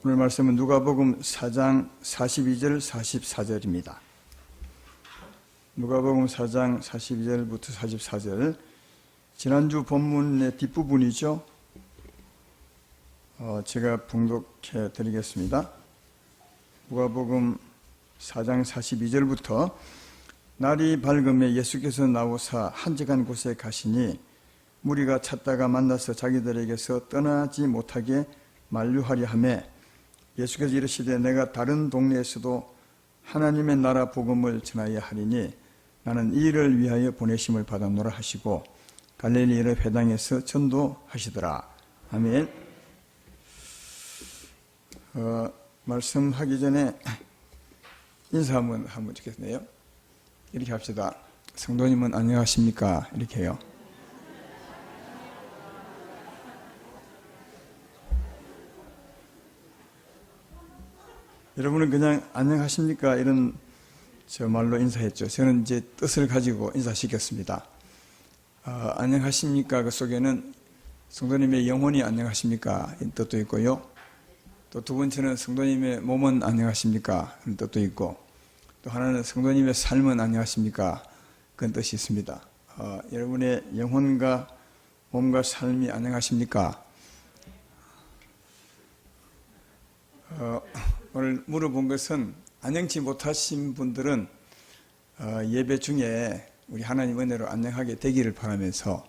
오늘 말씀은 누가복음 4장 42절 44절입니다. 누가복음 4장 42절부터 44절, 지난주 본문의 뒷부분이죠. 제가 봉독해 드리겠습니다. 누가복음 4장 42절부터 날이 밝음에 예수께서 나오사 한적한 곳에 가시니 무리가 찾다가 만나서 자기들에게서 떠나지 못하게 만류하려 하며 예수께서 이르시되 내가 다른 동네에서도 하나님의 나라 복음을 전하여 하리니 나는 이 일을 위하여 보내심을 받았노라 하시고 갈릴리의 회당에서 전도하시더라. 아멘. 말씀하기 전에 인사 한번 드리겠네요. 이렇게 합시다. 성도님은 안녕하십니까? 이렇게 해요. 여러분은 그냥 안녕하십니까? 이런 저 말로 인사했죠. 저는 이제 뜻을 가지고 인사시켰습니다. 안녕하십니까? 그 속에는 성도님의 영혼이 안녕하십니까? 이런 뜻도 있고요. 또 두 번째는 성도님의 몸은 안녕하십니까? 그런 뜻도 있고, 또 하나는 성도님의 삶은 안녕하십니까? 그런 뜻이 있습니다. 여러분의 영혼과 몸과 삶이 안녕하십니까? 오늘 물어본 것은 안녕치 못하신 분들은 예배 중에 우리 하나님 은혜로 안녕하게 되기를 바라면서,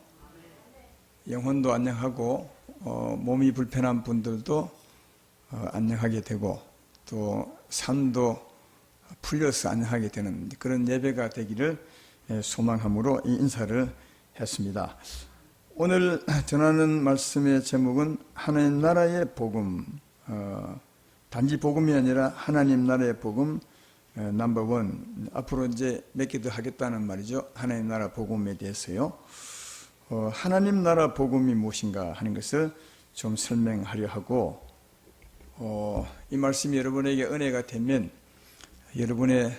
영혼도 안녕하고 몸이 불편한 분들도 안녕하게 되고 또 삶도 풀려서 안녕하게 되는 그런 예배가 되기를 소망함으로 이 인사를 했습니다. 오늘 전하는 말씀의 제목은 하나님 나라의 복음, 단지 복음이 아니라 하나님 나라의 복음 넘버원. 앞으로 이제 몇 개 더 하겠다는 말이죠. 하나님 나라 복음에 대해서요. 하나님 나라 복음이 무엇인가 하는 것을 좀 설명하려 하고, 이 말씀이 여러분에게 은혜가 되면 여러분의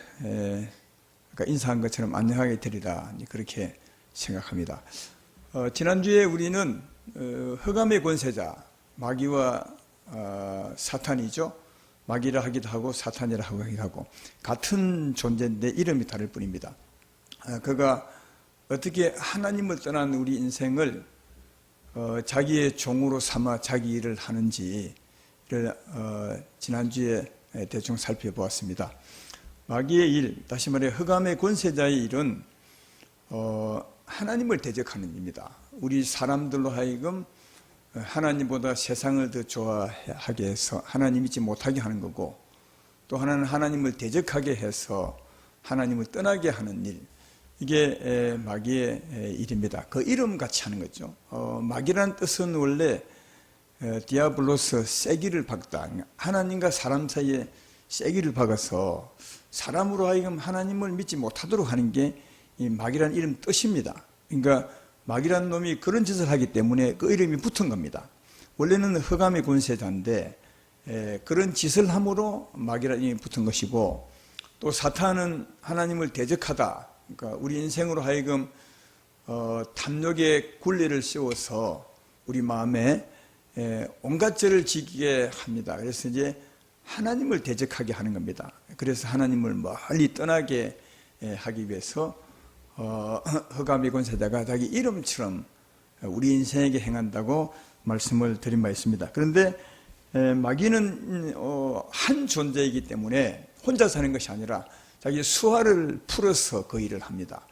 인사한 것처럼 안녕하게 되리라, 그렇게 생각합니다. 지난주에 우리는 흑암의 권세자 마귀와 사탄이죠. 마귀라 하기도 하고 사탄이라 하기도 하고 같은 존재인데 이름이 다를 뿐입니다. 그가 어떻게 하나님을 떠난 우리 인생을 자기의 종으로 삼아 자기 일을 하는지를 지난주에 대충 살펴보았습니다. 마귀의 일, 다시 말해 흑암의 권세자의 일은 하나님을 대적하는 일입니다. 우리 사람들로 하여금 하나님보다 세상을 더 좋아하게 해서 하나님 믿지 못하게 하는 거고, 또 하나는 하나님을 대적하게 해서 하나님을 떠나게 하는 일, 이게 마귀의 일입니다. 그 이름 같이 하는 거죠. 마귀라는 뜻은 원래 디아블로스, 세기를 박다, 하나님과 사람 사이에 세기를 박아서 사람으로 하여금 하나님을 믿지 못하도록 하는 게 이 마귀라는 이름 뜻입니다. 그러니까 마귀라는 놈이 그런 짓을 하기 때문에 그 이름이 붙은 겁니다. 원래는 흑암의 권세자인데 그런 짓을 함으로 마귀라는 이름이 붙은 것이고, 또 사탄은 하나님을 대적하다, 그러니까 우리 인생으로 하여금 탐욕의 굴레를 씌워서 우리 마음에 온갖 죄를 지게 합니다. 그래서 이제 하나님을 대적하게 하는 겁니다. 그래서 하나님을 멀리 떠나게 하기 위해서 흑암의 권세자가 자기 이름처럼 우리 인생에게 행한다고 말씀을 드린 바 있습니다. 그런데 마귀는 한 존재이기 때문에 혼자 사는 것이 아니라 자기 수하를 풀어서 그 일을 합니다.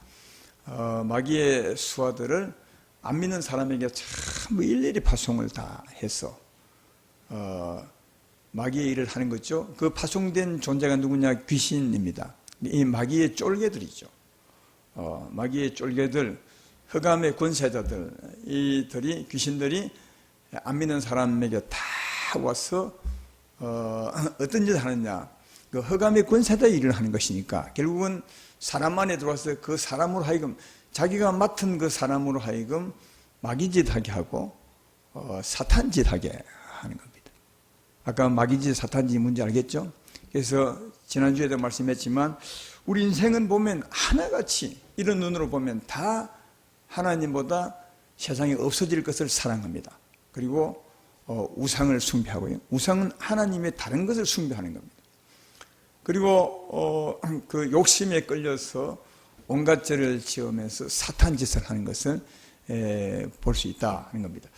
마귀의 수하들을 안 믿는 사람에게 참 일일이 파송을 다 해서 마귀의 일을 하는 거죠. 그 파송된 존재가 누구냐? 귀신입니다. 이 마귀의 쫄개들이죠. 마귀의 쫄개들, 흑암의 권세자들, 이들이, 귀신들이 안 믿는 사람에게 다 와서 어떤 짓을 하느냐? 그 흑암의 권세자 일을 하는 것이니까 결국은 사람 안에 들어와서 그 사람으로 하여금, 자기가 맡은 그 사람으로 하여금 마귀짓 하게 하고 사탄짓 하게 하는 겁니다. 아까 마귀짓, 사탄짓 뭔지 알겠죠? 그래서 지난주에도 말씀했지만 우리 인생은 보면 하나같이, 이런 눈으로 보면 다 하나님보다 세상에 없어질 것을 사랑합니다. 그리고 우상을 숭배하고요. 우상은 하나님의 다른 것을 숭배하는 겁니다. 그리고 그 욕심에 끌려서 온갖 죄를 지으면서 사탄 짓을 하는 것을 볼 수 있다 하는 겁니다.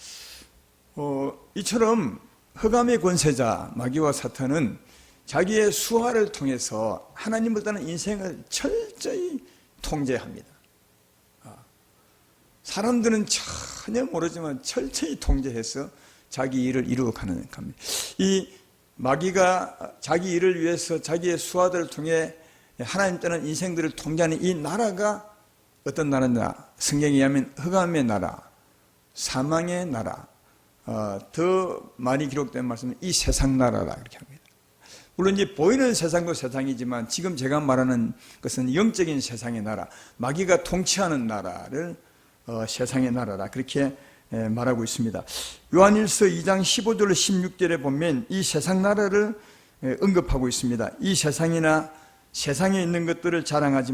이처럼 흑암의 권세자 마귀와 사탄은 자기의 수하를 통해서 하나님을 따르는 인생을 철저히 통제합니다. 사람들은 전혀 모르지만 철저히 통제해서 자기 일을 이루어가는 겁니다. 이 마귀가 자기 일을 위해서 자기의 수하들을 통해 하나님 따르는 인생들을 통제하는 이 나라가 어떤 나라냐? 성경에 의하면 흑암의 나라, 사망의 나라, 더 많이 기록된 말씀은 이 세상 나라라 이렇게 합니다. 물론 이제 보이는 세상도 세상이지만 지금 제가 말하는 것은 영적인 세상의 나라, 마귀가 통치하는 나라를 세상의 나라라 그렇게 말하고 있습니다. 요한일서 2장 15절 16절에 보면 이 세상 나라를 언급하고 있습니다. 이 세상이나 세상에 있는 것들을 사랑하지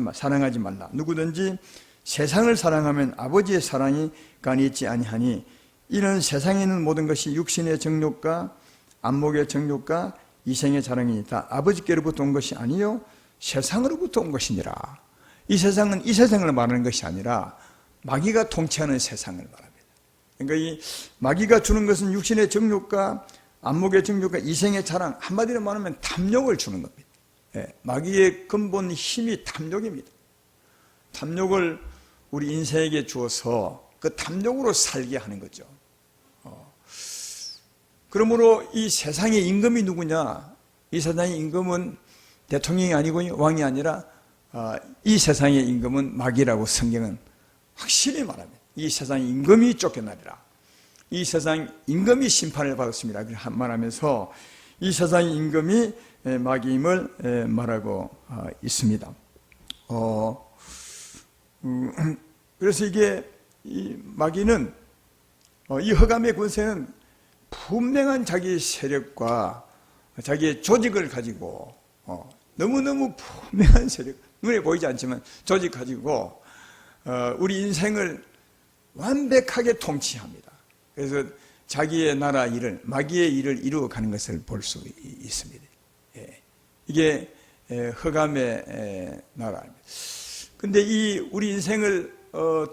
말라. 누구든지 세상을 사랑하면 아버지의 사랑이 간이 있지 아니하니 이는 세상에 있는 모든 것이 육신의 정욕과 안목의 정욕과 이생의 자랑이니 다 아버지께로부터 온 것이 아니요 세상으로부터 온 것이니라. 이 세상은 이 세상을 말하는 것이 아니라 마귀가 통치하는 세상을 말합니다. 그러니까 이 마귀가 주는 것은 육신의 정욕과 안목의 정욕과 이생의 자랑, 한마디로 말하면 탐욕을 주는 겁니다. 마귀의 근본 힘이 탐욕입니다. 탐욕을 우리 인생에게 주어서 그 탐욕으로 살게 하는 거죠. 그러므로 이 세상의 임금이 누구냐? 이 세상의 임금은 대통령이 아니고 왕이 아니라 이 세상의 임금은 마귀라고 성경은 확실히 말합니다. 이 세상의 임금이 쫓겨나리라. 이 세상 임금이 심판을 받았습니다. 그렇게 말하면서 이 세상의 임금이 마귀임을 말하고 있습니다. 그래서 이게 이 마귀는 이 흑암의 권세는 분명한 자기의 세력과 자기의 조직을 가지고 너무너무 분명한 세력, 눈에 보이지 않지만 조직 가지고 우리 인생을 완벽하게 통치합니다. 그래서 자기의 나라 일을, 마귀의 일을 이루어가는 것을 볼 수 있습니다. 이게 흑암의 나라입니다. 근데 이 우리 인생을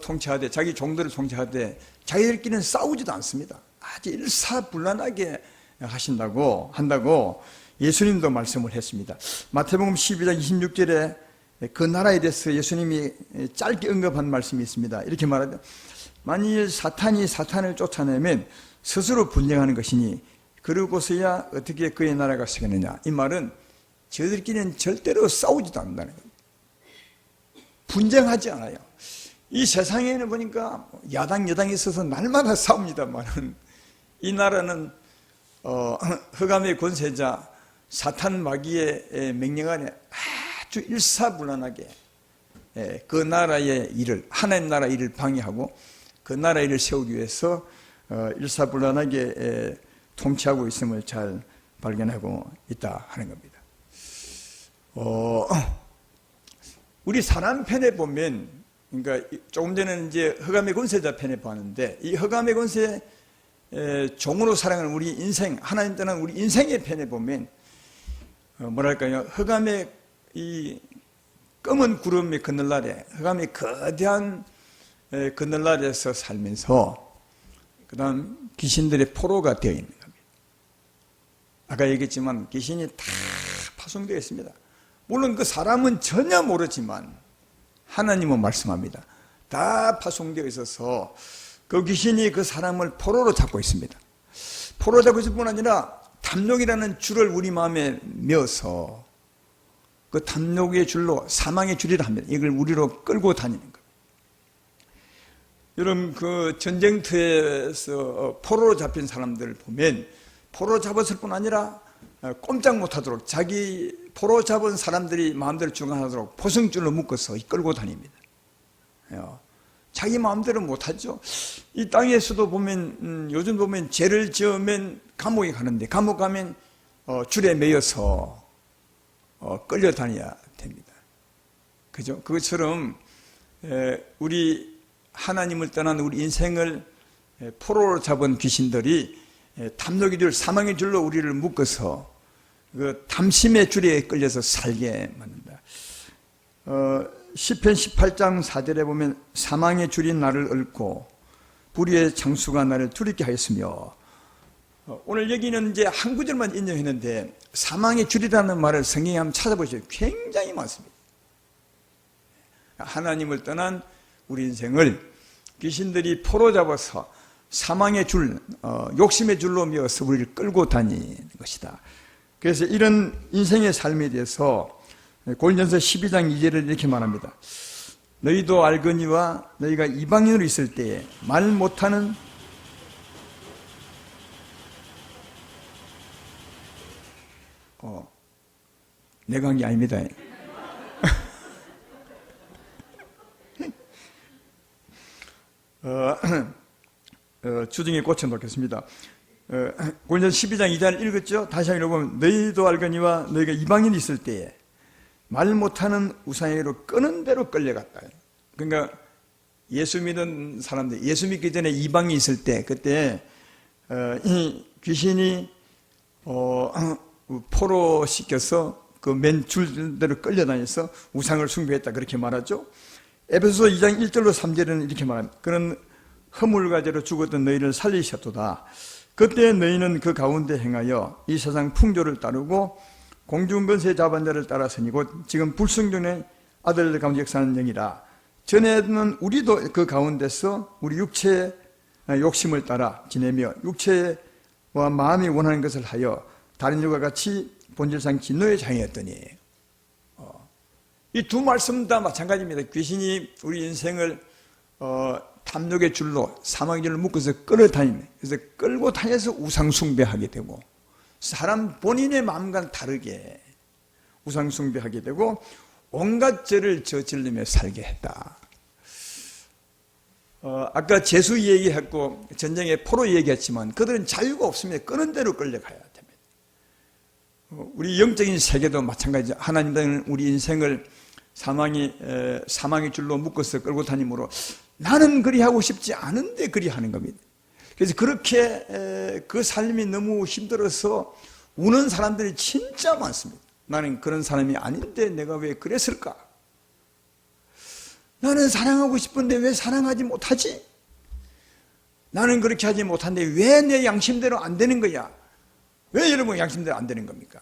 통치하되, 자기 종들을 통치하되 자기들끼리는 싸우지도 않습니다. 아주 일사불란하게 한다고 예수님도 말씀을 했습니다. 마태복음 12장 26절에 그 나라에 대해서 예수님이 짧게 언급한 말씀이 있습니다. 이렇게 말하죠. 만일 사탄이 사탄을 쫓아내면 스스로 분쟁하는 것이니 그러고서야 어떻게 그의 나라가 서겠느냐. 이 말은 저희들끼리는 절대로 싸우지도 않는다는 거예요. 분쟁하지 않아요. 이 세상에는 보니까 야당 여당이 있어서 날마다 싸웁니다만 이 나라는 흑암의 권세자 사탄 마귀의 명령 안에 아주 일사불란하게 그 나라의 일을, 하나님 나라 일을 방해하고 그 나라 일을 세우기 위해서 일사불란하게 통치하고 있음을 잘 발견하고 있다 하는 겁니다. 우리 사람 편에 보면, 그러니까 조금 전에는 이제 흑암의 권세자 편에 봤는데, 이 흑암의 권세 종으로 살아가는 우리 인생, 하나님 떠난 우리 인생의 편에 보면 뭐랄까요, 흑암의 이 검은 구름의 그늘날에, 흑암의 거대한 그늘날에서 살면서 그 다음 귀신들의 포로가 되어 있는 겁니다. 아까 얘기했지만 귀신이 다 파송되어 있습니다. 물론 그 사람은 전혀 모르지만 하나님은 말씀합니다. 다 파송되어 있어서 그 귀신이 그 사람을 포로로 잡고 있습니다. 포로로 잡고 있을 뿐 아니라 탐욕이라는 줄을 우리 마음에 메어서 그 탐욕의 줄로 사망의 줄이라 합니다. 이걸 우리로 끌고 다니는 겁니다. 여러분, 그 전쟁터에서 포로로 잡힌 사람들을 보면 포로로 잡았을 뿐 아니라 꼼짝 못하도록 자기 포로 잡은 사람들이 마음대로 주관하도록 포승줄로 묶어서 끌고 다닙니다. 자기 마음대로 못하죠. 이 땅에서도 보면 요즘 보면 죄를 지으면 감옥에 가는데 감옥 가면 줄에 매여서 끌려다녀야 됩니다. 그죠? 그것처럼 우리 하나님을 떠난 우리 인생을 포로로 잡은 귀신들이 탐욕의 줄, 사망의 줄로 우리를 묶어서 그 탐심의 줄에 끌려서 살게 만든다. 시편 18장 4절에 보면 사망의 줄이 나를 얽고 불의의 장수가 나를 두렵게 하였으며, 오늘 여기는 이제 한 구절만 인용했는데 사망의 줄이라는 말을 성경에 한번 찾아보시면 굉장히 많습니다. 하나님을 떠난 우리 인생을 귀신들이 포로 잡아서 사망의 줄, 욕심의 줄로 메어서 우리를 끌고 다니는 것이다. 그래서 이런 인생의 삶에 대해서 고린도전서 12장 2절을 이렇게 말합니다. 너희도 알거니와 너희가 이방인으로 있을 때에 말 못하는 내가 한 게 아닙니다. 주중에 꽂혀놓겠습니다. 고린도전서 12장 2절 읽었죠? 다시 한번 읽어보면 너희도 알거니와 너희가 이방인이 있을 때에 말 못하는 우상에게로 끄는 대로 끌려갔다. 그러니까 예수 믿는 사람들, 예수 믿기 전에 이방이 있을 때 그때 이 귀신이 포로 시켜서 그 맨 줄대로 끌려다녀서 우상을 숭배했다 그렇게 말하죠. 에베소서 2장 1절로 3절에는 이렇게 말합니다. 그런 허물과제로 죽었던 너희를 살리셨도다. 그때 너희는 그 가운데 행하여 이 세상 풍조를 따르고 공중권세 잡은 자를 따라서니 곧 지금 불순종의 아들들 가운데 역사하는 영이라. 전에는 우리도 그 가운데서 우리 육체의 욕심을 따라 지내며 육체와 마음이 원하는 것을 하여 다른 일과 같이 본질상 진노의 장이었더니, 이 두 말씀 다 마찬가지입니다. 귀신이 우리 인생을 탐욕의 줄로, 사망의 줄로 묶어서 끌어다니는, 그래서 끌고 다녀서 우상숭배하게 되고, 사람 본인의 마음과는 다르게 우상숭배하게 되고 온갖 죄를 저지르며 살게 했다. 아까 제수 얘기했고 전쟁의 포로 얘기했지만 그들은 자유가 없으면 끄는 대로 끌려가야 됩니다. 우리 영적인 세계도 마찬가지죠. 하나님은 우리 인생을 사망의 줄로 묶어서 끌고 다니므로 나는 그리 하고 싶지 않은데 그리 하는 겁니다. 그래서 그렇게 그 삶이 너무 힘들어서 우는 사람들이 진짜 많습니다. 나는 그런 사람이 아닌데 내가 왜 그랬을까? 나는 사랑하고 싶은데 왜 사랑하지 못하지? 나는 그렇게 하지 못한데 왜 내 양심대로 안 되는 거야? 왜 여러분 양심대로 안 되는 겁니까?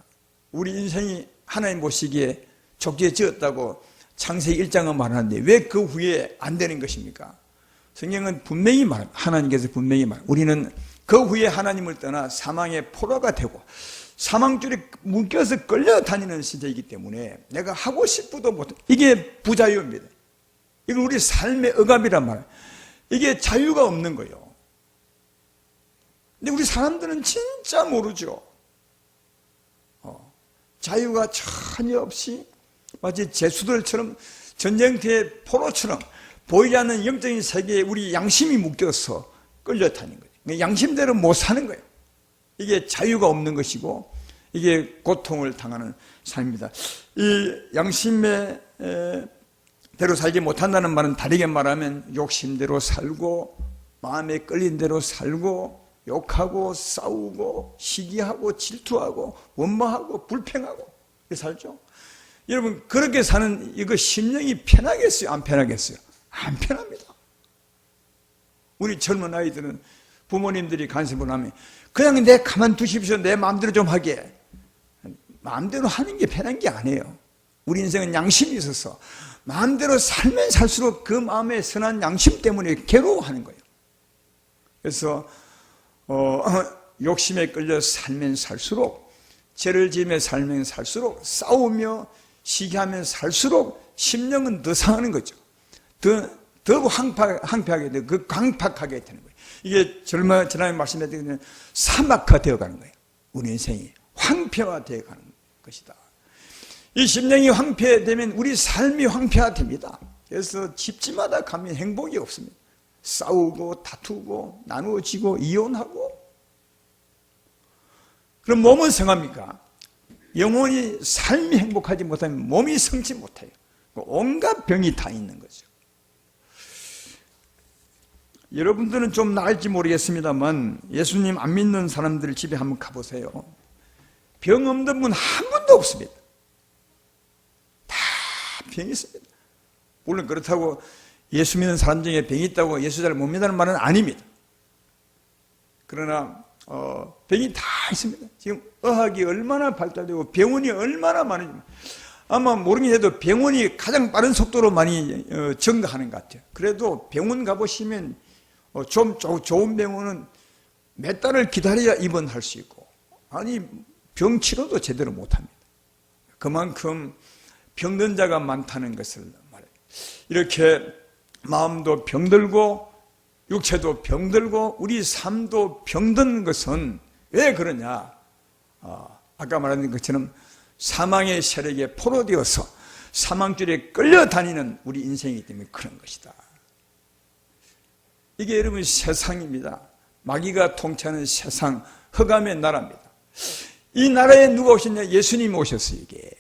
우리 인생이 하나님 보시기에 좋게 지었다고 창세기 1장은 말하는데 왜 그 후에 안 되는 것입니까? 성경은 분명히 말합니다. 하나님께서 분명히 말합니다. 우리는 그 후에 하나님을 떠나 사망의 포로가 되고 사망줄에 묶여서 끌려다니는 시대이기 때문에 내가 하고 싶어도 못해. 이게 부자유입니다. 이걸 우리 삶의 억압이란 말이에요. 이게 자유가 없는 거예요. 근데 우리 사람들은 진짜 모르죠. 자유가 전혀 없이 마치 제수들처럼 전쟁터의 포로처럼 보이지 않는 영적인 세계에 우리 양심이 묶여서 끌려다니는 거예요. 양심대로 못 사는 거예요. 이게 자유가 없는 것이고 이게 고통을 당하는 삶입니다. 이 양심의 대로 살지 못한다는 말은 다르게 말하면 욕심대로 살고 마음에 끌린 대로 살고 욕하고 싸우고 시기하고 질투하고 원망하고 불평하고 이렇게 살죠. 여러분 그렇게 사는 이거 심령이 편하겠어요? 안 편하겠어요? 안 편합니다. 우리 젊은 아이들은 부모님들이 간섭을 하면 그냥 내 가만 두십시오. 내 마음대로 좀 하게. 마음대로 하는 게 편한 게 아니에요. 우리 인생은 양심이 있어서 마음대로 살면 살수록 그 마음의 선한 양심 때문에 괴로워하는 거예요. 그래서 욕심에 끌려 살면 살수록 죄를 지으며 살면 살수록 싸우며 시기하면 살수록 심령은 더 상하는 거죠. 더 황폐하게 되고 그 강팍하게 되는 거예요. 이게 지난번에 말씀드린 사막화 되어가는 거예요. 우리 인생이 황폐화되어 가는 것이다. 이 심령이 황폐되면 우리 삶이 황폐화됩니다. 그래서 집집마다 가면 행복이 없습니다. 싸우고 다투고 나누어지고 이혼하고. 그럼 몸은 성합니까? 영혼이 삶이 행복하지 못하면 몸이 성치 못해요. 온갖 병이 다 있는 거죠. 여러분들은 좀 나을지 모르겠습니다만 예수님 안 믿는 사람들 집에 한번 가보세요. 병 없는 분 한 분도 없습니다. 다 병이 있습니다. 물론 그렇다고 예수 믿는 사람 중에 병이 있다고 예수 잘 못 믿는 말은 아닙니다. 그러나 병이 다 있습니다. 지금 의학이 얼마나 발달되고 병원이 얼마나 많은지 아마 모르긴 해도 병원이 가장 빠른 속도로 많이 증가하는 것 같아요. 그래도 병원 가보시면 좀 좋은 병원은 몇 달을 기다려야 입원할 수 있고, 아니 병 치료도 제대로 못합니다. 그만큼 병든 자가 많다는 것을 말해요. 이렇게 마음도 병들고 육체도 병들고 우리 삶도 병든 것은 왜 그러냐? 아까 말한 것처럼 사망의 세력에 포로되어서 사망줄에 끌려다니는 우리 인생이기 때문에 그런 것이다. 이게 여러분 세상입니다. 마귀가 통치하는 세상, 흑암의 나라입니다. 이 나라에 누가 오셨냐? 예수님이 오셨어요. 이게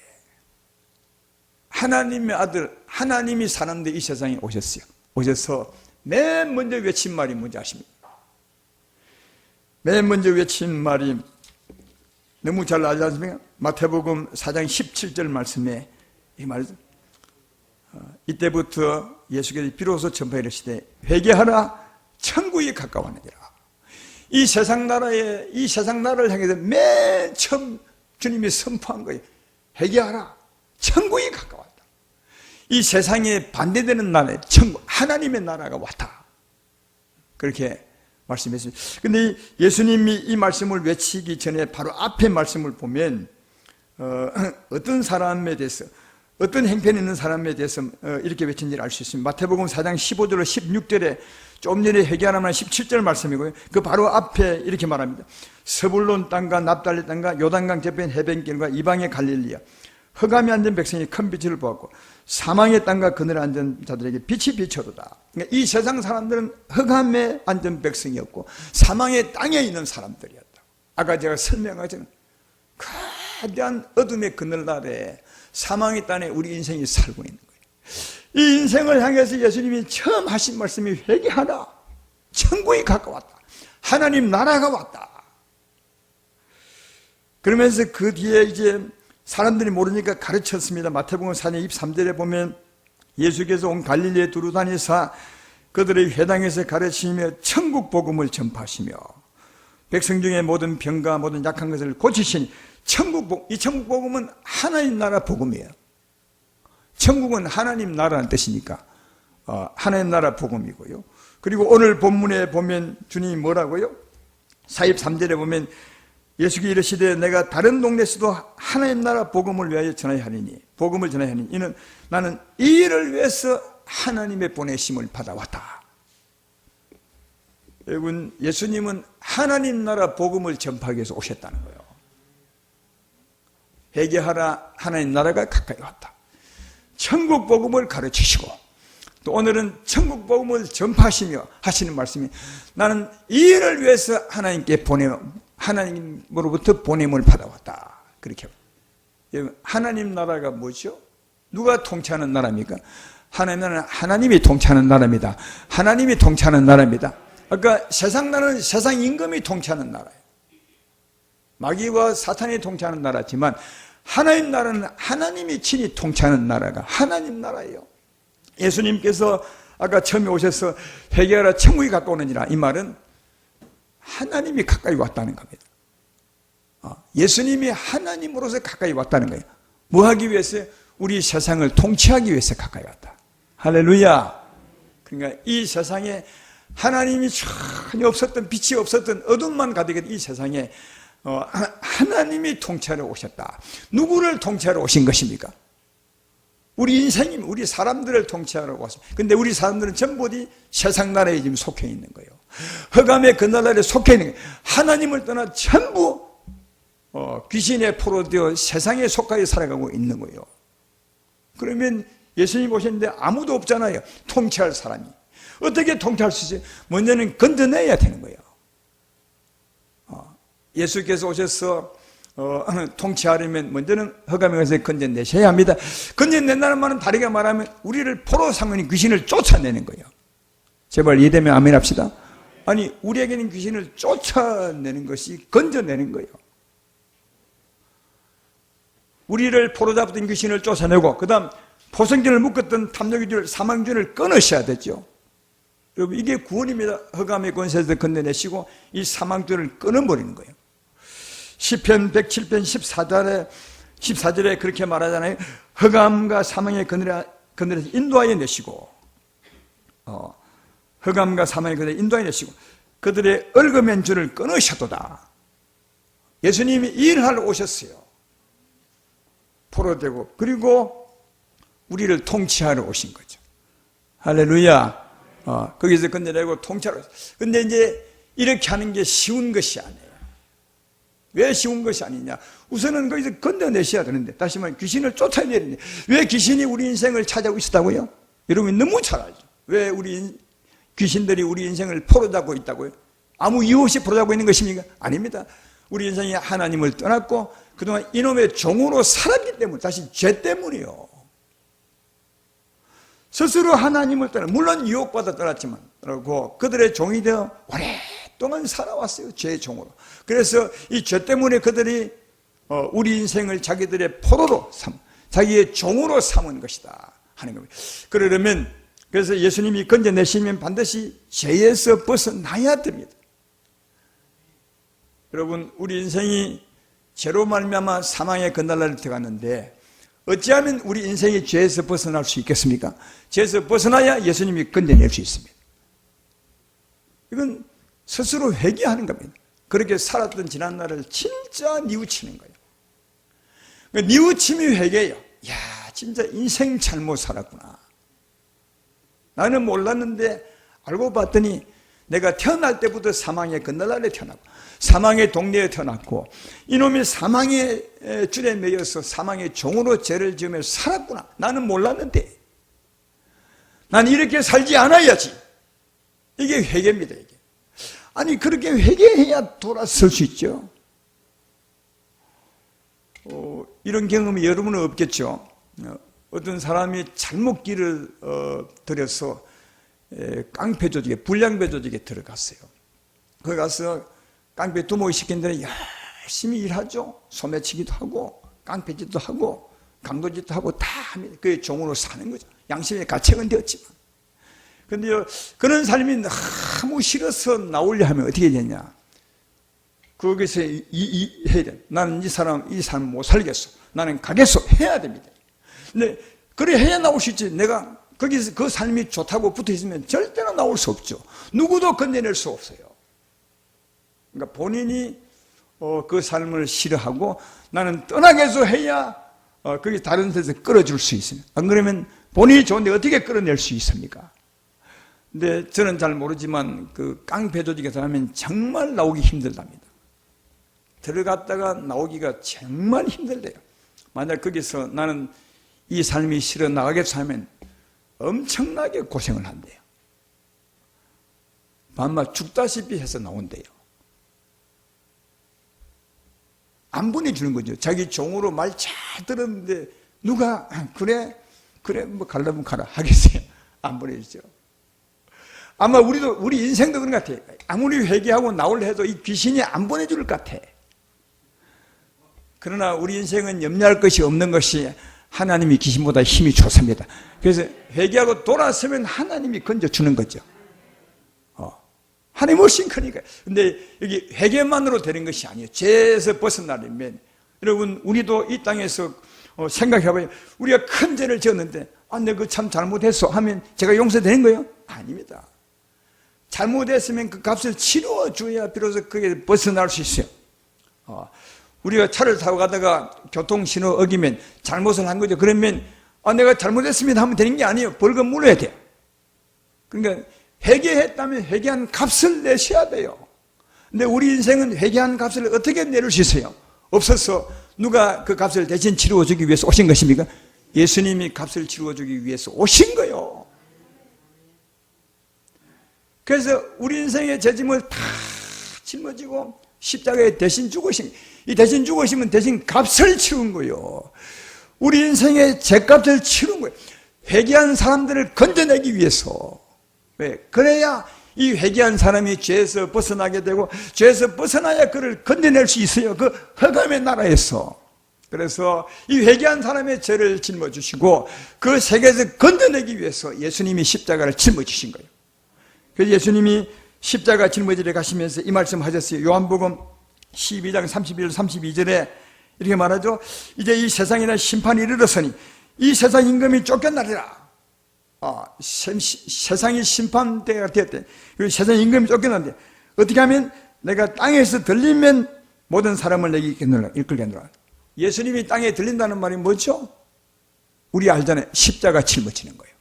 하나님의 아들, 하나님이 사는데 이 세상에 오셨어요. 오셔서 맨 먼저 외친 말이 뭔지 아십니까? 맨 먼저 외친 말이 너무 잘 알지 않습니까? 마태복음 4장 17절 말씀에 이 말이죠. 이때부터 예수께서 비로소 전파이르시되 회개하라 천국이 가까웠느니라. 이 세상 나라를 향해서 맨 처음 주님이 선포한 거예요. 회개하라 천국이 가까웠다. 이 세상에 반대되는 나라에 천국, 하나님의 나라가 왔다. 그렇게 말씀했어요. 근데 예수님이 이 말씀을 외치기 전에 바로 앞에 말씀을 보면 어떤 사람에 대해서, 어떤 행편이 있는 사람에 대해서 이렇게 외친지를 알 수 있습니다. 마태복음 4장 15절로 16절에 좀 전에 회개하라는 17절 말씀이고요. 그 바로 앞에 이렇게 말합니다. 서불론 땅과 납달리 땅과 요단강 저편 해변길과 이방의 갈릴리아 흑암에 앉은 백성이 큰 빛을 보았고 사망의 땅과 그늘에 앉은 자들에게 빛이 비춰도다. 그러니까 이 세상 사람들은 흑암에 앉은 백성이었고 사망의 땅에 있는 사람들이었다. 아까 제가 설명하자면 거대한 어둠의 그늘 아래 사망의 땅에 우리 인생이 살고 있는 거예요. 이 인생을 향해서 예수님이 처음 하신 말씀이 회개하라. 천국이 가까웠다. 하나님 나라가 왔다. 그러면서 그 뒤에 이제 사람들이 모르니까 가르쳤습니다. 마태복음 4장 23절에 보면 예수께서 온 갈릴리에 두루 다니사 그들의 회당에서 가르치며 천국 복음을 전파하시며 백성 중에 모든 병과 모든 약한 것을 고치시니 이 천국 복음은 하나님 나라 복음이에요. 천국은 하나님 나라는 뜻이니까 하나님 나라 복음이고요. 그리고 오늘 본문에 보면 주님이 뭐라고요? 43절에 보면 예수께서 이르시되 내가 다른 동네에서도 하나님 나라 복음을 위하여 전하여 하리니 복음을 전하여 하리니 이는 나는 이 일을 위해서 하나님의 보내심을 받아왔다. 여러분 예수님은 하나님 나라 복음을 전파하기 위해서 오셨다는 거예요. 회개하라 하나님 나라가 가까이 왔다. 천국 복음을 가르치시고 또 오늘은 천국 복음을 전파하시며 하시는 말씀이 나는 이 일을 위해서 하나님으로부터 보냄을 받아왔다. 그렇게 하나님 나라가 뭐죠? 누가 통치하는 나라입니까? 하나님 나라는 하나님이 통치하는 나라입니다. 하나님이 통치하는 나라입니다. 아까 세상 나라는 세상 임금이 통치하는 나라예요. 마귀와 사탄이 통치하는 나라지만 하나님 나라는 하나님이 친히 통치하는 나라가 하나님 나라예요. 예수님께서 아까 처음에 오셔서 회개하라 천국이 가까우느니라 이 말은 하나님이 가까이 왔다는 겁니다. 예수님이 하나님으로서 가까이 왔다는 거예요. 뭐 하기 위해서? 우리 세상을 통치하기 위해서 가까이 왔다. 할렐루야. 그러니까 이 세상에 하나님이 전혀 없었던 빛이 없었던 어둠만 가득한 이 세상에 하나님이 통치하러 오셨다. 누구를 통치하러 오신 것입니까? 우리 인생이 우리 사람들을 통치하러 왔습니다. 근데 우리 사람들은 전부 어디 세상 나라에 지금 속해 있는 거예요. 흑암의 그 나라에 속해 있는 거예요. 하나님을 떠나 전부 귀신의 포로되어 세상에 속하여 살아가고 있는 거예요. 그러면 예수님 오셨는데 아무도 없잖아요. 통치할 사람이. 어떻게 통치할 수 있어요? 먼저는 건져내야 되는 거예요. 예수께서 오셔서 통치하려면 먼저는 흑암에 가서 건져내셔야 합니다. 건져낸다는 말은 다르게 말하면 우리를 포로 삼은 귀신을 쫓아내는 거예요. 제발 이해되면 아멘 합시다. 아니, 우리에게는 귀신을 쫓아내는 것이 건져내는 거예요. 우리를 포로잡던 귀신을 쫓아내고, 그 다음 포성전을 묶었던 탐욕의 사망죄를 끊으셔야 되죠. 여러분, 이게 구원입니다. 흑암의 권세에서 건져내시고 이 사망죄를 끊어버리는 거예요. 시편 107편 14절에 그렇게 말하잖아요. 흑암과 사망의 그늘에서 인도하여 내시고, 흑암과 사망의 그늘에서 인도하여 내시고 그들의 얽어맨 줄을 끊으셨도다. 예수님이 일하러 오셨어요. 포로되고, 그리고 우리를 통치하러 오신 거죠. 할렐루야. 거기서 건져내고 통치하러 오셨어요. 근데 이제 이렇게 하는 게 쉬운 것이 아니에요. 왜 쉬운 것이 아니냐? 우선은 거기서 건져내셔야 되는데, 다시 말해 귀신을 쫓아내야 되는데, 왜 귀신이 우리 인생을 찾아오고 있다고요? 여러분이 너무 잘 알죠. 왜 귀신들이 우리 인생을 포로잡고 있다고요? 아무 이유 없이 포로잡고 있는 것입니까? 아닙니다. 우리 인생이 하나님을 떠났고 그동안 이놈의 종으로 살았기 때문에, 다시 죄 때문이요. 스스로 하나님을 떠나, 물론 유혹받아 떠났지만, 그러고 그들의 종이 되어 오랫동안 살아왔어요. 죄의 종으로. 그래서 이 죄 때문에 그들이 우리 인생을 자기들의 포로로 자기의 종으로 삼은 것이다 하는 겁니다. 그러려면, 그래서 예수님이 건져내시면 반드시 죄에서 벗어나야 됩니다. 여러분, 우리 인생이 죄로 말미암아 사망의 그날날에 들어갔는데, 어찌하면 우리 인생이 죄에서 벗어날 수 있겠습니까? 죄에서 벗어나야 예수님이 건져낼 수 있습니다. 이건 스스로 회개하는 겁니다. 그렇게 살았던 지난날을 진짜 뉘우치는 거예요. 뉘우침이 회개예요. 야, 진짜 인생 잘못 살았구나. 나는 몰랐는데 알고 봤더니 내가 태어날 때부터 사망의 그날날에 태어났고, 사망의 동네에 태어났고, 이놈이 사망의 줄에 매여서 사망의 종으로 죄를 지으며 살았구나. 나는 몰랐는데, 난 이렇게 살지 않아야지. 이게 회개입니다. 이게. 아니, 그렇게 회개해야 돌아설 수 있죠. 이런 경험이 여러분은 없겠죠. 어떤 사람이 잘못 길을 들여서 깡패 조직에, 불량배 조직에 들어갔어요. 거기 가서 깡패 두목이 시킨 대로 열심히 일하죠. 소매치기도 하고 깡패짓도 하고 강도짓도 하고 다 합니다. 그의 종으로 사는 거죠. 양심의 가책은 되었지만. 그런데 그런 삶이 너무 싫어서 나오려 하면 어떻게 되냐? 거기서 해야 돼. 나는 이 삶 못 살겠어. 나는 가겠어. 해야 됩니다. 근데 그래 해야 나올 수 있지. 내가 거기서 그 삶이 좋다고 붙어 있으면 절대로 나올 수 없죠. 누구도 건져낼 수 없어요. 그러니까 본인이 그 삶을 싫어하고 나는 떠나게서 해야 그게 다른 데서 끌어줄 수 있습니다. 안 그러면 본인이 좋은데 어떻게 끌어낼 수 있습니까? 근데 저는 잘 모르지만 그 깡패 조직에서 하면 정말 나오기 힘들답니다. 들어갔다가 나오기가 정말 힘들대요. 만약 거기서 나는 이 삶이 싫어 나가겠어 하면 엄청나게 고생을 한대요. 반마 죽다시피 해서 나온대요. 안 보내주는 거죠. 자기 종으로 말 잘 들었는데 누가 그래 뭐 가려면 가라 하겠어요. 안 보내주죠. 아마 우리 인생도 그런 것 같아요. 아무리 회개하고 나오려 해도 이 귀신이 안 보내줄 것 같아. 그러나 우리 인생은 염려할 것이 없는 것이 하나님이 귀신보다 힘이 좋습니다. 그래서 회개하고 돌아서면 하나님이 건져주는 거죠. 하나님 훨씬 크니까. 근데 여기 회개만으로 되는 것이 아니에요. 죄에서 벗어나려면, 여러분, 우리도 이 땅에서 생각해봐요. 우리가 큰 죄를 지었는데, 내가 그거 참 잘못했어 하면 제가 용서되는 거예요? 아닙니다. 잘못했으면 그 값을 치러줘야 비로소 그게 벗어날 수 있어요. 우리가 차를 타고 가다가 교통신호 어기면 잘못을 한 거죠. 그러면 내가 잘못했습니다 하면 되는 게 아니에요. 벌금 물어야 돼요. 그러니까 회개했다면 회개한 값을 내셔야 돼요. 근데 우리 인생은 회개한 값을 어떻게 내릴 수 있어요? 없어서 누가 그 값을 대신 치루어주기 위해서 오신 것입니까? 예수님이 값을 치루어주기 위해서 오신 거예요. 그래서 우리 인생의 죄짐을 다 짊어지고 십자가에 대신 죽으신, 이 대신 죽으시면 대신 값을 치른 거예요. 우리 인생의 죄값을 치른 거예요. 회개한 사람들을 건져내기 위해서. 왜? 그래야 이 회개한 사람이 죄에서 벗어나게 되고, 죄에서 벗어나야 그를 건져낼 수 있어요. 그 흑암의 나라에서. 그래서 이 회개한 사람의 죄를 짊어지시고 그 세계에서 건져내기 위해서 예수님이 십자가를 짊어지신 거예요. 그래서 예수님이 십자가 짊어지러 가시면서 이 말씀 하셨어요. 요한복음 12장 31, 32절에 이렇게 말하죠. 이제 이 세상이나 심판이 이르렀으니 이 세상 임금이 쫓겨나리라. 세상이 심판대가 되었대. 그리고 세상 임금이 쫓겨난대. 어떻게 하면 내가 땅에서 들리면 모든 사람을 내게 이끌겠노라. 예수님이 땅에 들린다는 말이 뭐죠? 우리 알잖아요. 십자가 짊어지는 거예요.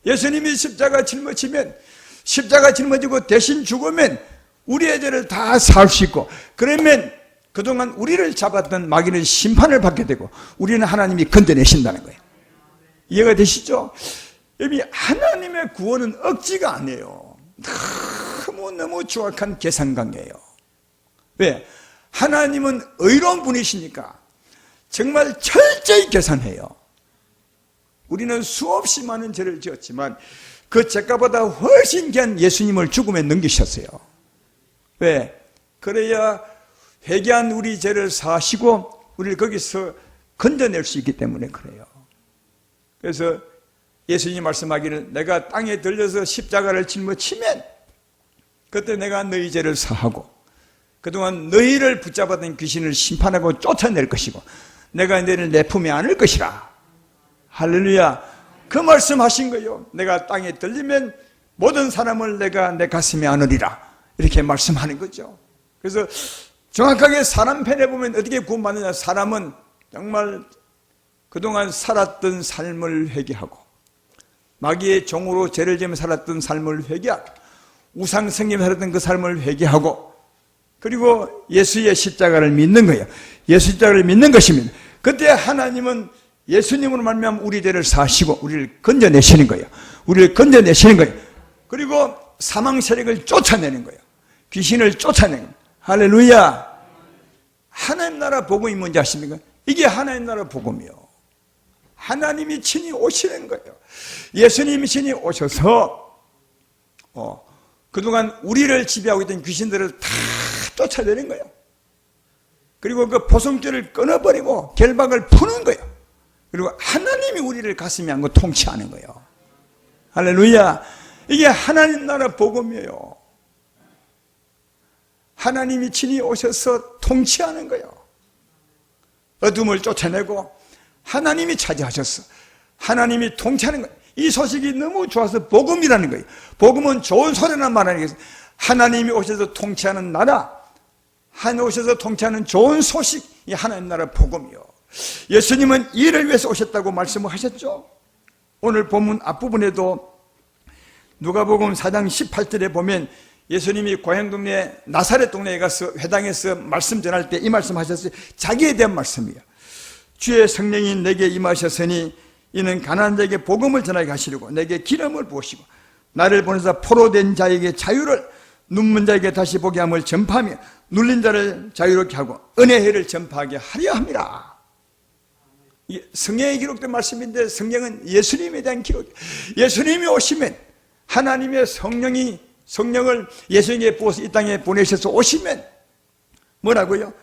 예수님이 십자가 짊어지면, 십자가 짊어지고 대신 죽으면 우리의 죄를 다 사할 수 있고, 그러면 그동안 우리를 잡았던 마귀는 심판을 받게 되고 우리는 하나님이 건져내신다는 거예요. 이해가 되시죠? 여기 하나님의 구원은 억지가 아니에요. 너무 정확한 계산관계예요. 왜? 하나님은 의로운 분이시니까 정말 철저히 계산해요. 우리는 수없이 많은 죄를 지었지만 그 죄가보다 훨씬 귀한 예수님을 죽음에 넘기셨어요. 왜? 그래야 회개한 우리 죄를 사하시고 우리를 거기서 건져낼 수 있기 때문에 그래요. 그래서 예수님이 말씀하기를 내가 땅에 들려서 십자가를 짊어지면 그때 내가 너희 죄를 사하고 그동안 너희를 붙잡았던 귀신을 심판하고 쫓아낼 것이고 내가 너희를 내 품에 안을 것이라. 할렐루야. 그 말씀하신 거예요. 내가 땅에 들리면 모든 사람을 내가 내 가슴에 안으리라. 이렇게 말씀하는 거죠. 그래서 정확하게 사람 편에 보면 어떻게 구원받느냐. 사람은 정말 그동안 살았던 삶을 회개하고 마귀의 종으로 죄를 지으며 살았던 삶을 회개하고 우상 성김에 살았던 그 삶을 회개하고 그리고 예수의 십자가를 믿는 거예요. 예수 십자가를 믿는 것이면 그때 하나님은 예수님으로 말미암아 우리 죄를 사하시고 우리를 건져내시는 거예요. 우리를 건져내시는 거예요. 그리고 사망 세력을 쫓아내는 거예요. 귀신을 쫓아내는 거예요. 할렐루야. 하나님 나라 복음이 뭔지 아십니까? 이게 하나님 나라 복음이요. 하나님이 친히 오시는 거예요. 예수님이 친히 오셔서 그동안 우리를 지배하고 있던 귀신들을 다 쫓아내는 거예요. 그리고 그 보송죄를 끊어버리고 결박을 푸는 거예요. 그리고 하나님이 우리를 가슴에 안고 통치하는 거예요. 할렐루야. 이게 하나님 나라 복음이에요. 하나님이 친히 오셔서 통치하는 거예요. 어둠을 쫓아내고 하나님이 차지하셨어. 하나님이 통치하는 거예요. 이 소식이 너무 좋아서 복음이라는 거예요. 복음은 좋은 소리나 말하는 게 하나님이 오셔서 통치하는 나라, 하나님 오셔서 통치하는 좋은 소식이 하나님 나라 복음이요. 예수님은 이를 위해서 오셨다고 말씀을 하셨죠. 오늘 본문 앞부분에도 누가복음 4장 18절에 보면 예수님이 고향 동네 나사렛 동네에 가서 회당에서 말씀 전할 때 이 말씀 하셨어요. 자기에 대한 말씀이에요. 주의 성령이 내게 임하셨으니 이는 가난한 자에게 복음을 전하게 하시려고 내게 기름을 부으시고 나를 보내사 포로된 자에게 자유를 눈먼 자에게 다시 보게 함을 전파하며 눌린 자를 자유롭게 하고 은혜를 전파하게 하려 함이라. 성경에 기록된 말씀인데 성경은 예수님에 대한 기록. 예수님이 오시면 하나님의 성령을 예수님께 부어서 이 땅에 보내셔서 오시면 뭐라고요?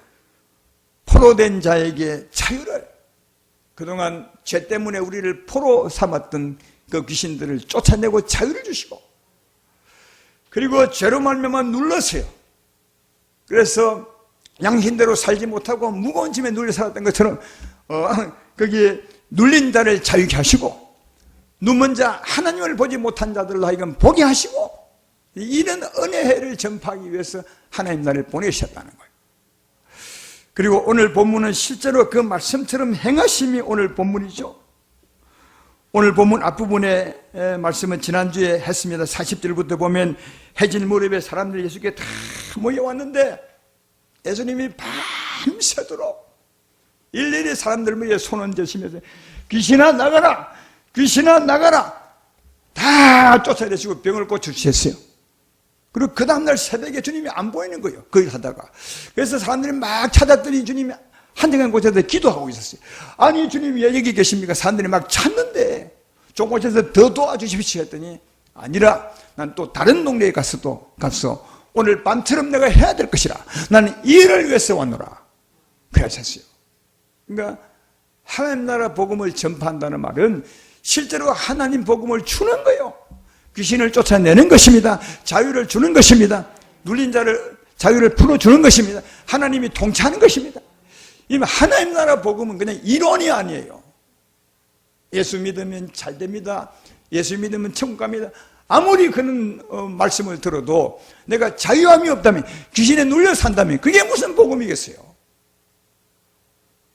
포로된 자에게 자유를, 그동안 죄 때문에 우리를 포로 삼았던 그 귀신들을 쫓아내고 자유를 주시고, 그리고 죄로 말미암아 눌렀어요. 그래서 양심대로 살지 못하고 무거운 짐에 눌려 살았던 것처럼 거기에 눌린 자를 자유케 하시고 눈먼 자, 하나님을 보지 못한 자들로 하여금 보게 하시고, 이런 은혜를 전파하기 위해서 하나님 나라를 보내셨다는 거예요. 그리고 오늘 본문은 실제로 그 말씀처럼 행하심이 오늘 본문이죠. 오늘 본문 앞부분의 말씀은 지난주에 했습니다. 40절부터 보면 해질 무렵에 사람들이 예수께 다 모여왔는데 예수님이 밤새도록 일일이 사람들 위해 손을 드시면서 귀신아 나가라! 귀신아 나가라! 다 쫓아내시고 병을 고쳐주셨어요. 그리고 그 다음날 새벽에 주님이 안 보이는 거예요. 거기 하다가. 그래서 사람들이 막 찾았더니 주님이 한정한 곳에서 기도하고 있었어요. 아니 주님이 왜 여기 계십니까? 사람들이 막 찾는데 좀 곳에서 더 도와주십시오 했더니 아니라 난 또 다른 동네에 가서 오늘 밤처럼 내가 해야 될 것이라. 나는 이 일을 위해서 왔노라. 그러셨어요. 그러니까 하나님 나라 복음을 전파한다는 말은 실제로 하나님 복음을 주는 거예요. 귀신을 쫓아내는 것입니다. 자유를 주는 것입니다. 눌린 자유를 풀어주는 것입니다. 하나님이 통치하는 것입니다. 이미 하나님 나라 복음은 그냥 이론이 아니에요. 예수 믿으면 잘 됩니다. 예수 믿으면 천국 갑니다. 아무리 그런 말씀을 들어도 내가 자유함이 없다면, 귀신에 눌려 산다면 그게 무슨 복음이겠어요?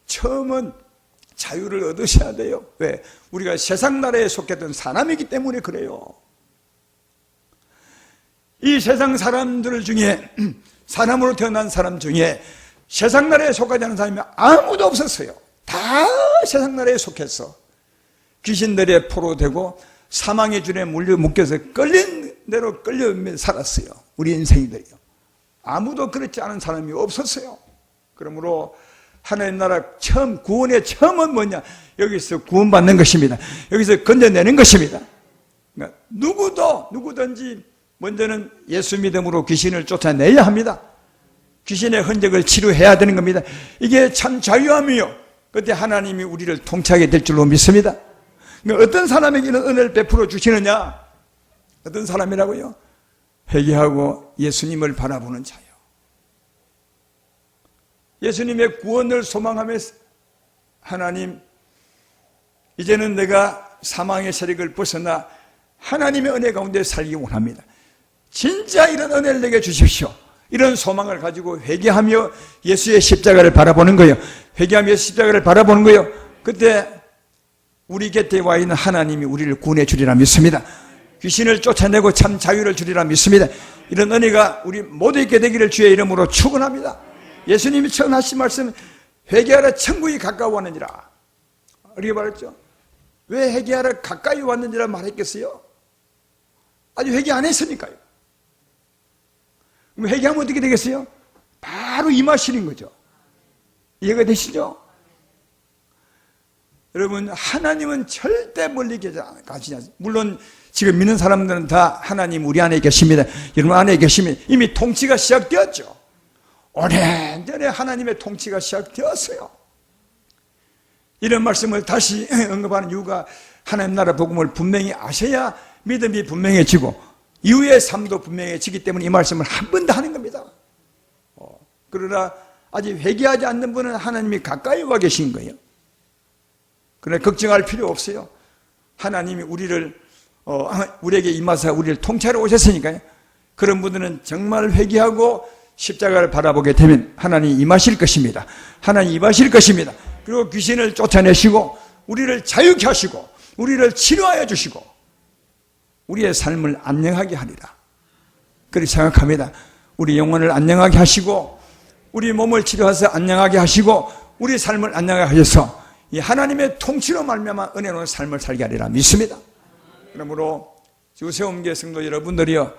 처음은 자유를 얻으셔야 돼요. 왜? 우리가 세상 나라에 속했던 사람이기 때문에 그래요. 이 세상 사람들 중에, 사람으로 태어난 사람 중에 세상 나라에 속하지 않은 사람이 아무도 없었어요. 다 세상 나라에 속해서 귀신들의 포로되고 사망의 줄에 묶여서 끌린 대로 끌려 살았어요. 우리 인생이들이요. 아무도 그렇지 않은 사람이 없었어요. 그러므로 하나님 나라 처음, 구원의 처음은 뭐냐? 여기서 구원받는 것입니다. 여기서 건져내는 것입니다. 그러니까 누구든지 먼저는 예수 믿음으로 귀신을 쫓아내야 합니다. 귀신의 흔적을 치료해야 되는 겁니다. 이게 참 자유함이요. 그때 하나님이 우리를 통치하게 될 줄로 믿습니다. 그러니까 어떤 사람에게 이런 은혜를 베풀어 주시느냐? 어떤 사람이라고요? 회개하고 예수님을 바라보는 자요. 예수님의 구원을 소망하면서 하나님, 이제는 내가 사망의 세력을 벗어나 하나님의 은혜 가운데 살기 원합니다. 진짜 이런 은혜를 내게 주십시오. 이런 소망을 가지고 회개하며 예수의 십자가를 바라보는 거예요. 회개하며 예수 십자가를 바라보는 거예요. 그때 우리 곁에 와 있는 하나님이 우리를 구원해 주리라 믿습니다. 귀신을 쫓아내고 참 자유를 주리라 믿습니다. 이런 은혜가 우리 모두에게 되기를 주의 이름으로 축원합니다. 예수님이 처음 하신 말씀, 회개하라 천국이 가까워 왔느니라. 이렇게 말했죠. 왜 회개하라 가까이 왔느니라 말했겠어요? 아직 회개 안 했으니까요. 그럼 회개하면 어떻게 되겠어요? 바로 임하시는 거죠. 이해가 되시죠? 여러분, 하나님은 절대 멀리 가지 않습니다. 물론 지금 믿는 사람들은 다 하나님 우리 안에 계십니다. 여러분 안에 계시면 이미 통치가 시작되었죠. 오래전에 하나님의 통치가 시작되었어요. 이런 말씀을 다시 언급하는 이유가 하나님 나라 복음을 분명히 아셔야 믿음이 분명해지고 이후의 삶도 분명해지기 때문에 이 말씀을 한 번 더 하는 겁니다. 그러나 아직 회개하지 않는 분은 하나님이 가까이 와 계신 거예요. 그러나 걱정할 필요 없어요. 하나님이 우리에게 임하사 우리를 통치하러 오셨으니까요. 그런 분들은 정말 회개하고 십자가를 바라보게 되면 하나님이 임하실 것입니다. 하나님이 임하실 것입니다. 그리고 귀신을 쫓아내시고 우리를 자유케 하시고 우리를 치료하여 주시고 우리의 삶을 안녕하게 하리라. 그렇게 생각합니다. 우리 영혼을 안녕하게 하시고 우리 몸을 치료해서 안녕하게 하시고 우리 삶을 안녕하게 하셔서 이 하나님의 통치로 말미암아 은혜로운 삶을 살게 하리라 믿습니다. 그러므로 주세움교회 성도 여러분들이요,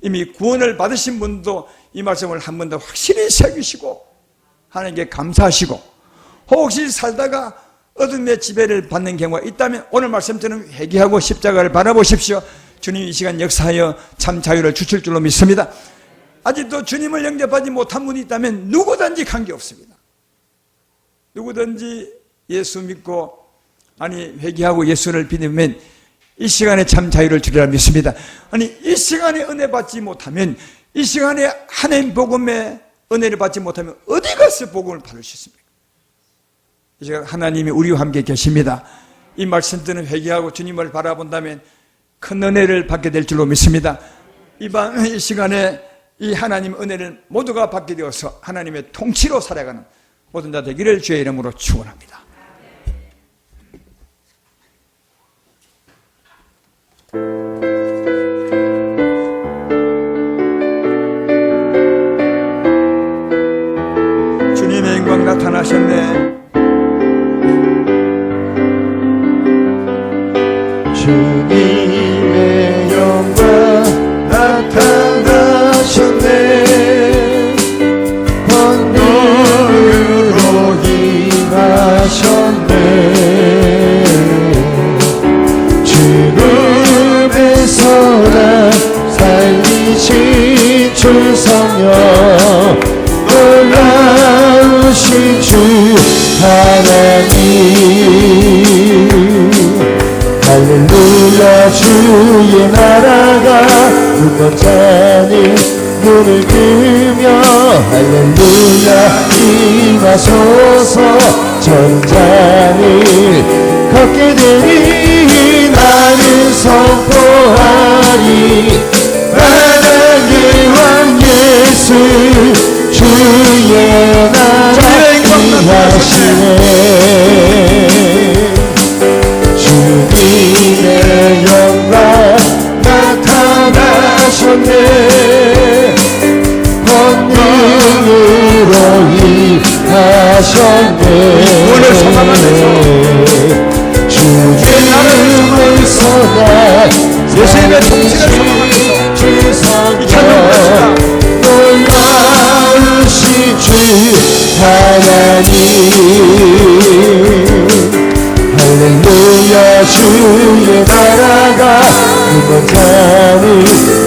이미 구원을 받으신 분도 이 말씀을 한 번 더 확실히 새기시고 하나님께 감사하시고, 혹시 살다가 어둠의 지배를 받는 경우가 있다면 오늘 말씀처럼 회개하고 십자가를 바라보십시오. 주님 이 시간 역사하여 참 자유를 주실 줄로 믿습니다. 아직도 주님을 영접하지 못한 분이 있다면 누구든지 관계없습니다. 누구든지 예수 믿고 회개하고 예수를 믿으면 이 시간에 참 자유를 주리라 믿습니다. 이 시간에 은혜 받지 못하면, 이 시간에 하나님 복음의 은혜를 받지 못하면 어디 가서 복음을 받을 수 있습니까? 이 시간 하나님이 우리와 함께 계십니다. 이 말씀 듣는 회개하고 주님을 바라본다면 큰 은혜를 받게 될 줄로 믿습니다. 이 시간에 이 하나님 은혜를 모두가 받게 되어서 하나님의 통치로 살아가는 모든 자 되기를 주의 이름으로 축원합니다. 주님의 영광 나타나셨네. 주님의 영광 나타나셨네. 번능으로 임하셨네. 주름에서 하나님 할렐루야 주의 나라가 불꽃자니 눈을 뜨며 할렐루야 임하소서 전장을 걷게 되니 나는 선포하리 나라의 왕 예수 주의 나라 임하시네 주님의 영광 나타나셨네 권능으로 임하셨네 주님을 쏟아 예수님의 통치를 소망하면서 이 찬양 부릅시다. 놀라우신 주 하나님 할렐루야 주의 나라가 무거운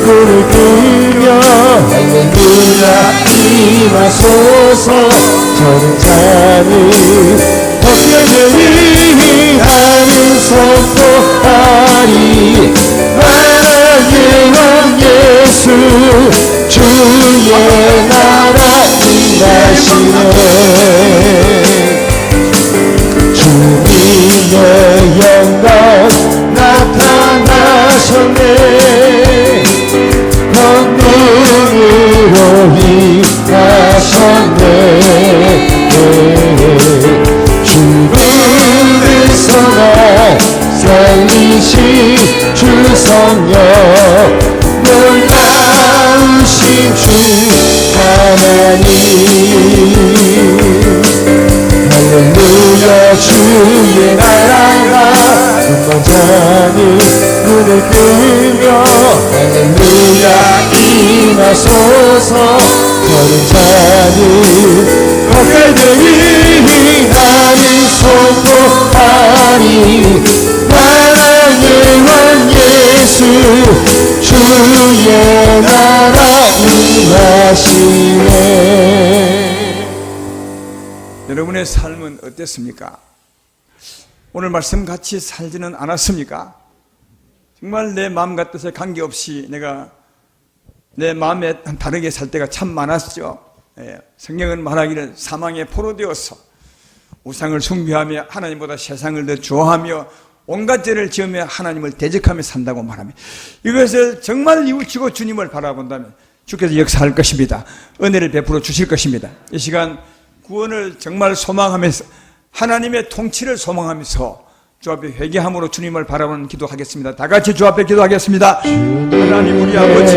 꿀을 끄며 할렐루야 임하소서 저는 잔을 걷게 되니 나는 선포하리 나라의 왕 예수 주의 나라 임하시네 주님의 영광 나타나셨네 권능으로 임하셨네 죽음을 쏟아 살리신 주 성령 놀라우신 주 하나님 할렐루야 주의 나라가 불꽃자니 눈을 뜨며 할렐루야 임하소서 저는 잔을 걷게 되니 나는 선포하리 나라의 왕 예수 주의 나라 임하시네 여러분의 삶은 어땠습니까? 오늘 말씀 같이 살지는 않았습니까? 정말 내 마음 같아서 관계없이 내가 내 마음에 다르게 살 때가 참 많았죠. 성경은 말하기를 사망에 포로되어서 우상을 숭배하며 하나님보다 세상을 더 좋아하며 온갖 죄를 지으며 하나님을 대적하며 산다고 말합니다. 이것을 정말 뉘우치고 주님을 바라본다면 주께서 역사할 것입니다. 은혜를 베풀어 주실 것입니다. 이 시간 구원을 정말 소망하면서 하나님의 통치를 소망하면서 주 앞에 회개함으로 주님을 바라보는 기도하겠습니다. 다 같이 주 앞에 기도하겠습니다. 하나님 우리 아버지